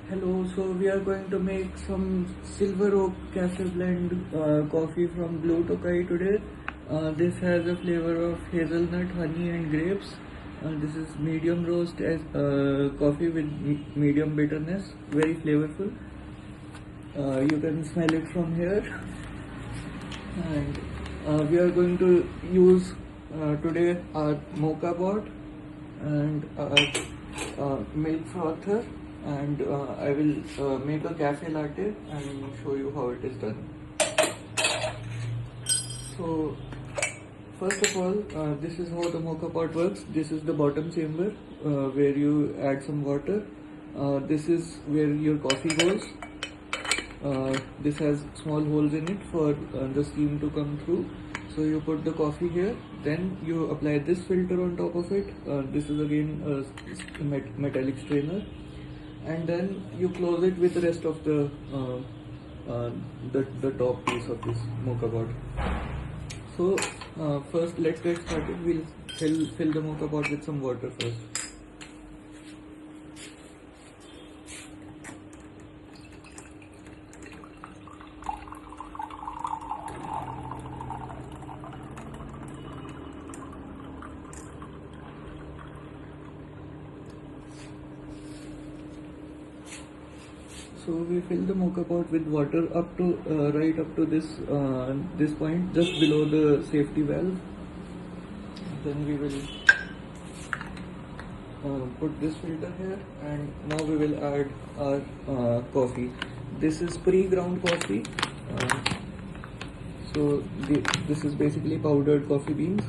Hello, so we are going to make some silver oak cafe blend coffee from Blue Tokai today. This has a flavor of hazelnut, honey and grapes. This is medium roast as coffee with medium bitterness, very flavorful. You can smell it from here. And we are going to use today our mokapot and our milk frother, and I will make a cafe latte and show you how it is done. So first of all, this is how the mokapot works. This is the bottom chamber where you add some water. This is where your coffee goes. This has small holes in it for the steam to come through. So you put the coffee here, then you apply this filter on top of it. This is again a metallic strainer, and then you close it with the rest of the top piece of this mokapot. So first let's get started. We'll fill the mokapot with some water first. So we fill the mokapot with water up to right up to this point, just below the safety valve. Then we will put this filter here, and now we will add our coffee. This is pre-ground coffee. So this is basically powdered coffee beans,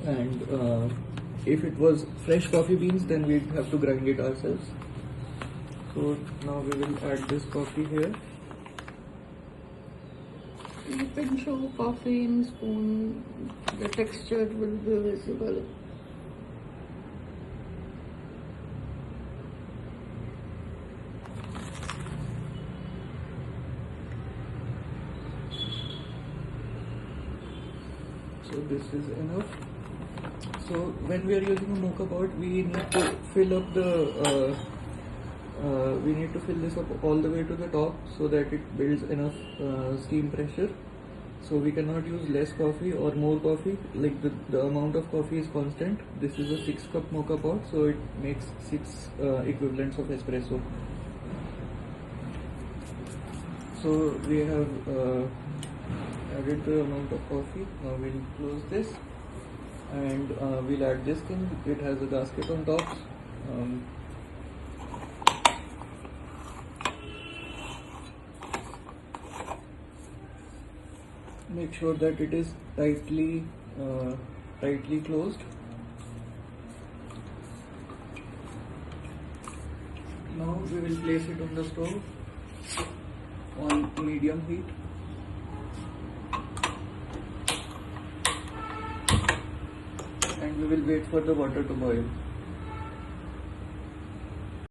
and if it was fresh coffee beans, then we'd have to grind it ourselves. So now we will add this coffee here. You can show coffee in spoon, the texture will be visible. So this is enough. So when we are using a mokapot, we need to fill up this up all the way to the top so that it builds enough steam pressure. So we cannot use less coffee or more coffee, like the amount of coffee is constant. This is a 6-cup mokapot, so it makes 6 equivalents of espresso. So we have added the amount of coffee. Now we'll close this, and we'll add this thing. It has a gasket on top. Make sure that it is tightly closed. Now we will place it on the stove on medium heat, and we will wait for the water to boil.